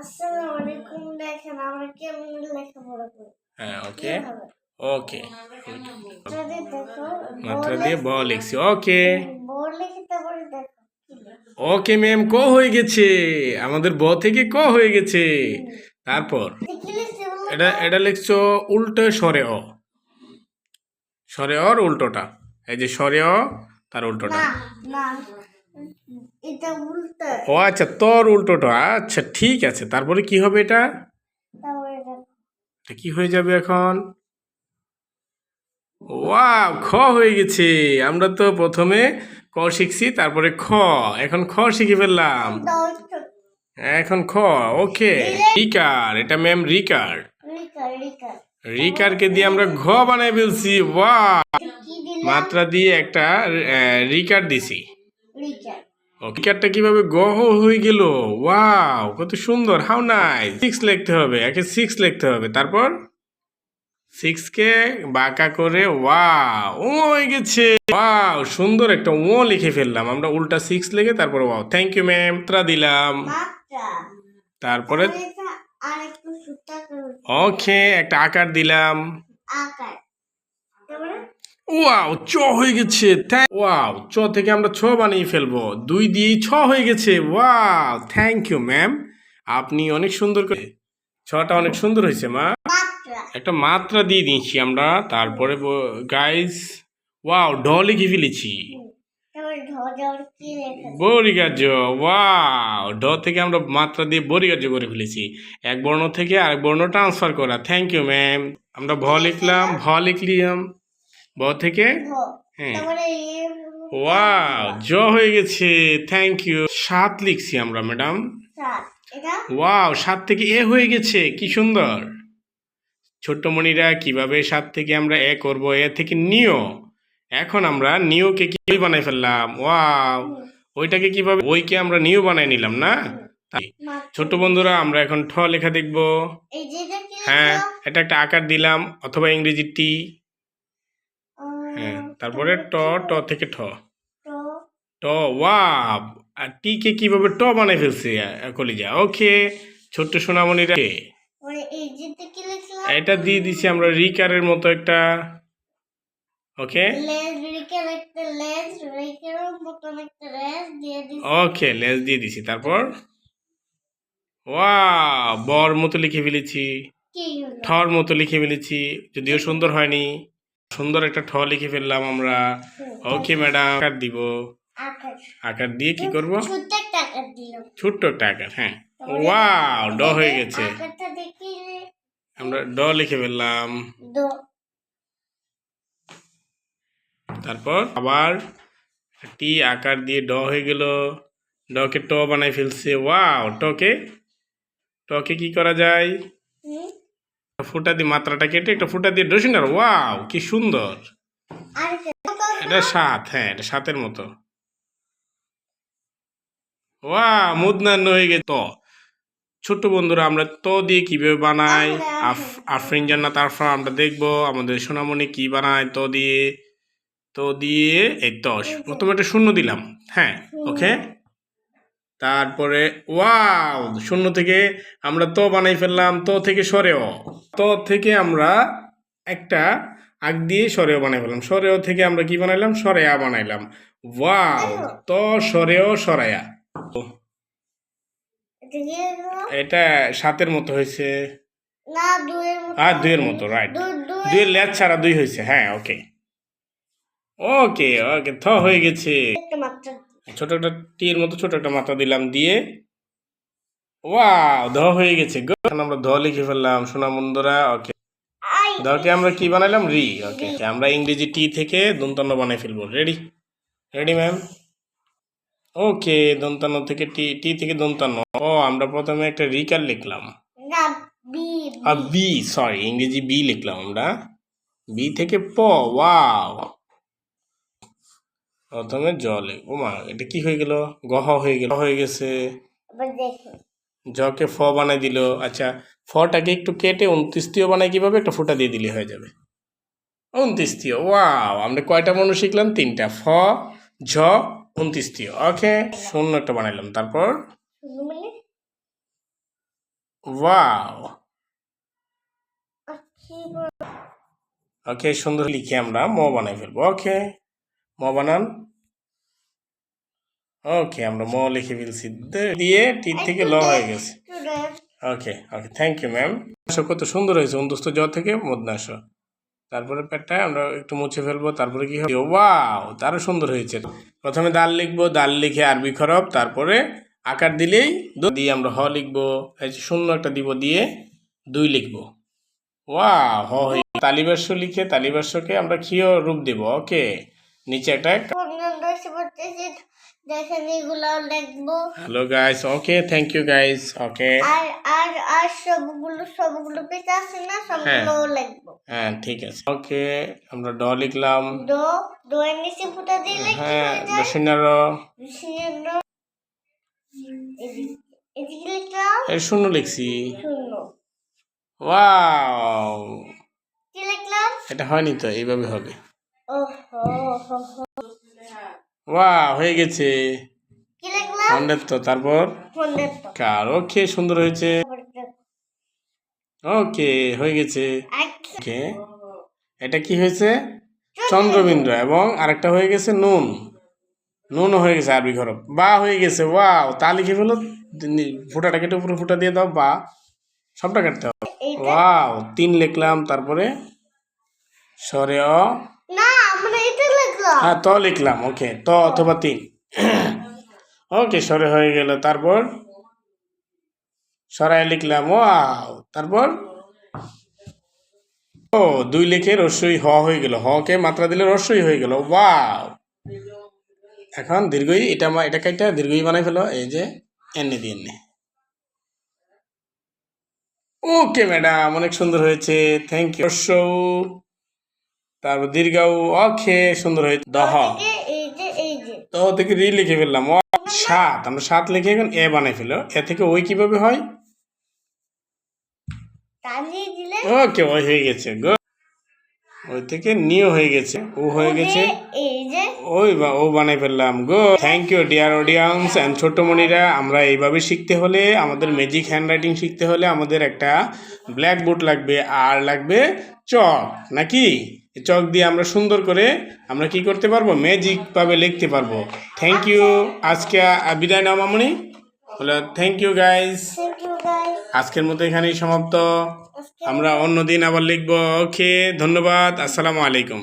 আসসালামু আলাইকুম। দেখেন আমরা কেমন লেখাপড়া করি। হ্যাঁ, ওকে ওকে যদি দেখো মাত্রা দিয়ে ব লিখছি। ওকে বোর্ড লিখে তারপরে দেখো কি লেখা। ওকে ম্যাম, ক হয়ে গেছে। আমাদের ব থেকে ক হয়ে গেছে। তারপর কি লিখছে বলো এটা তো? এটা লিখছো উল্টো সরে অ। সরে অর উল্টোটা, এই যে সরে অ তার উল্টোটা। না না এটা উল্টো। ও আচ্ছা, তোর উল্টোটা। আচ্ছা ঠিক আছে, তারপরে কি হবে এটা? তারপরে দেখো এটা কি হয়ে যাবে এখন? ওয়াও, খ হয়ে গেছে। আমরা তো প্রথমে ক শিখছি, তারপরে খ, এখন খ শিখে ফেললাম। এখন খ। ওকে, রিকার, এটা ম্যাম রিকার। রিকা রিকা রিকারকে দিয়ে আমরা ঘ বানাই ফেলছি। ওয়াও, কি দিলাম? মাত্রা দিয়ে একটা রিকার দিছি। রিকা রিকারটা কিভাবে গ হয়ে গেল? ওয়াও, কত সুন্দর, হাউ নাইস। 6 লিখতে হবে, একে 6 লিখতে হবে। তারপর 6 কে বাঁকা করে ওয়াও, ও হয়ে গেছে। ওয়াও, সুন্দর একটা ও লিখে ফেললাম আমরা, উল্টা 6 লিখে তারপর ওয়াও। Thank you ma'am. মাত্রা দিলাম, মাত্রা তারপরে আর একটু সুতা করে ওকে একটা আকার দিলাম। আকার তারপরে ওয়াও, চ হয়ে গেছে। ওয়াও, চ থেকে আমরা ছ বানিয়ে ফেলবো। 2 দিয়ে ছ হয়ে গেছে। ওয়াও, থ্যাংক ইউ ম্যাম, আপনি অনেক সুন্দর করে, ছটা অনেক সুন্দর হয়েছে মা। মাত্রা একটা মাত্রা দিয়ে দিয়েছি আমরা। তারপরে গাইস, ওয়াও, ঢ লিখে ফেলেছি। তারপরে ঢ কি লেখা? বরিগার্য। ওয়াও, ঢ থেকে আমরা মাত্রা দিয়ে বরিগার্য করে ফেলেছি। এক বর্ণ থেকে আরেক বর্ণ ট্রান্সফার করা। Thank you ma'am. আমরা ভ লিখলাম, ভ লিখলাম, ব থেকে ঢ হ্যাঁ। তারপরে ওয়াও, জ হয়ে গেছে। Thank you. 7 লিখছি আমরা ম্যাডাম। সাত এটা ওয়াও, 7 থেকে এ হয়ে গেছে, কি সুন্দর। ছোট্ট মণিরা, কিভাবে 7 থেকে আমরা এ করব, এ থেকে নিও। এখন আমরা নিওকে কি বানাই ফেললাম। ওয়াও, ওইটাকে কিভাবে, ওইকে আমরা নিও বানাই নিলাম না। তাই ছোট্ট বন্ধুরা, আমরা এখন ঠ লেখা দেখব। এই যেটা কি হ্যাঁ, লেখা? এটা একটা আকার দিলাম, অথবা ইংরেজি টি। হ্যাঁ, তারপরে ট, ট থেকে ঠ। ট ট। ওয়াও, আর টি কে কিভাবে ট বানাই ফেলছে কলিজা। ওকে, ছোট্ট সোনামণিরা, পরে এই যেটা কি লিখলাম? এটা দিয়ে দিছি আমরা রিকারের মতো একটা। ওকে লেজ রিকের একটা লেজ রিকের মতন একটা লেজ দিয়ে দিছি। ওকে, লেজ দিয়ে দিছি। তারপর ওয়াও, বর মতো লিখে ফেলেছি, কি হলো? ঠর মতো লিখে ফেলেছি, যদিও সুন্দর হয়নি। সুন্দর একটা ঠ লিখে ফেললাম আমরা। ওকে ম্যাডাম, আকার দিব। আকার আকার দিয়ে কি করব? ছোট্ট একটা আকার দিলাম। ছোট্ট একটা আকার। হ্যাঁ, ওয়াও, ড হয়ে গেছে। আকারটা দেখি আমরা ড লিখে ফেললাম। দো তারপর আবার টি আকার দিয়ে ড হয়ে গেল। ডকে ট বানাই ফেলছে। ওয়াও, টকে কি করা যায়? হুম, ফুটা দিয়ে মাত্রাটা কেটে একটা ফুটা দিয়ে ডসিনার। ওয়াও, কি সুন্দর। আর এটা 7। হ্যাঁ, এটা 7-এর মতো। ওয়াও, মুদনান্ন হয়ে গেছে। ত, ছোট্ট বন্ধুরা, আমরা ত দিয়ে কিভাবে বানাই, আফরিন জান্নাত আরফা, আমরা দেখবো আমাদের সোনামণি কি বানায় ত দিয়ে। তো দিয়ে এই 10 প্রথমে একটা শূন্য দিলাম। হ্যাঁ, ওকে। তারপরে ওয়াও, শূন্য থেকে আমরা তো বানাই ফেললাম। তো থেকে সরেও, তো থেকে আমরা একটা আগ দিয়ে সরেও বানাই ফেললাম। সরেও থেকে আমরা কি বানাইলাম? সরেয়া বানাইলাম। ওয়াও, তো সরেও সরায়া। এটা কি লিখলাম? এটা 7-এর মতো হয়েছে। না দুয়ের মতো। আর 2-এর মতো, রাইট। 2-এর লেজ ছাড়া 2 হয়েছে। হ্যাঁ, ওকে ওকে ওকে, থ হয়ে গেছে। একটা মাত্রা ছোট একটা টির মতো ছোট একটা মাথা দিলাম দিয়ে। ওয়াও, ধ হয়ে গেছে। এখন আমরা ধ লিখে ফেললাম সোনা বন্ধুরা। ওকে, আই ধকে আমরা কি বানাইলাম? রি। ওকে, আমরা ইংরেজি টি থেকে দন্তান্ন বানাই ফেলবো। রেডি? Ready ma'am? ওকে, দন্তান্ন থেকে টি, টি থেকে দন্তান্ন। ও, আমরা প্রথমে একটা রিকার লিখলাম। না বি বি, সরি, ইংরেজি বি লিখলাম আমরা। বি থেকে প। ওয়াও, প্রথমে জলে। ও মা, এটা কি হয়ে গেল? গহ হয়ে গেল, হয়ে গেছে। আবার দেখো জকে ফ বানাই দিল। আচ্ছা, ফটাকে একটু কেটে 29তীয় বানাই কিভাবে? একটা ফুটা দিয়ে দিলে হয়ে যাবে 29তীয়। ওয়াও, আমরা কয়টা বর্ণ শিখলাম? 3টা। ফ, ঝ, 29তীয়। ওকে, শূন্য একটা বানাইলাম। তারপর শুধু মানে ওয়াও। Okay. ওকে, সুন্দর লিখে আমরা ম বানাই ফেলবো। ওকে, ম বানান। ওকে, আমরা ম লিখে ফেলছি, দিয়ে টি থেকে ল হয়ে গেছে। ওকে ওকে, থ্যাংক ইউ ম্যাম। কত সুন্দর হয়েছে, অন্তস্থ জ থেকে মধ্যাংশ। তারপরে পেটটা আমরা একটু মুছে ফেলবো, তারপরে কি হবে, ওয়াও, তারও সুন্দর হয়েছে। প্রথমে দাল লিখবো, দাল লিখে আরবি খরব, তারপরে আকার দিলেই দিয়ে আমরা হ লিখবো, এই যে শূন্য একটা দিব, দিয়ে 2 লিখবো। ওয়াও, হ হয়ে তালিবাস্য লিখে তালিবাস্যকে আমরা ক্ষীয় রূপ দেব। ওকে, নিচে একটা দেখেন এগুলো লিখবো। Hello guys, okay, thank you guys. Okay, আর আর আর সবগুলো পেতে আছে না, সবগুলো লিখবো। হ্যাঁ ঠিক আছে। ওকে, আমরা ড লিখলাম। দো এর নিচে ফুটা দিলে কি হ্যাঁ, হয়ে যায়? দশিনার এদিকে লিখলাম এর শূন্য লিখছি। শূন্য। ওয়াও, কি লিখলাম? এটা হয়নি তো, এইভাবে হবে। ওহো, ওয়াও, হয়ে গেছে। কি লিখলাম? 100 তো, তারপর 100 তো। কার। ওকে, সুন্দর হয়েছে। ওকে, হয়ে গেছে। ওকে, এটা কি হয়েছে, চন্দ্রবিন্দু, এবং আরেকটা হয়ে গেছে নুন। নুনও হয়ে গেছে আরবি খরব। বা হয়ে গেছে। ওয়াও, তা লিখে ফেলো, ফুটাটা কেটে উপরে ফুটা দিয়ে দাও, বা সবটা কাটতে হবে। ওয়াও, 3 লিখলাম, তারপরে সরে অ, না আমরা এটা লিখলাম। হ্যাঁ ত লিখলাম। ওকে, ত অথবা 3। ওকে, সরে হয়ে গেল, তারপর সরাই লিখলাম। ওয়াও, তারপর ও 2 লিখে রস্যই হ হয়ে গেল, হ কে মাত্রা দিলে রস্যই হয়ে গেল। ওয়াও, এখন দীর্ঘই, এটা কাইটা দীর্ঘই বানাই ফেলো, এই যে এনে দিয়ে এনে। ওকে ম্যাডাম, অনেক সুন্দর হয়েছে, থ্যাংক ইউ। রস্য, তারপর দীর্ঘাও। ওকে, সুন্দর হয়েছে। দহ, এই যে তো থেকে রি লিখে ফেললাম। 7, আমরা 7 লিখে এখন এ বানাই ফেলো। এ থেকে ওই কিভাবে হয়, টানিয়ে দিলে ওকে, ওই হয়ে গেছে। গো, ওই থেকে নিও হয়ে গেছে, ও হয়ে গেছে, এই যে ওই ও বানাই ফেললাম। Go, thank you dear audience and ছোট্ট মনিরা। আমরা এইভাবে শিখতে হলে, আমাদের ম্যাজিক হ্যান্ড রাইটিং শিখতে হলে আমাদের একটা ব্ল্যাক বোর্ড লাগবে, আর লাগবে চক, নাকি? চক দিয়ে আমরা সুন্দর করে আমরা কি করতে পারবো, ম্যাজিক ভাবে লিখতে পারবো। Thank you. আজকে বিদায় নাও মামুনি, বলে থ্যাংক ইউ গাইস। আজকের মতো এখানেই সমাপ্ত, আমরা অন্য দিন আবার লিখবো। ওকে, ধন্যবাদ, আসসালামু আলাইকুম।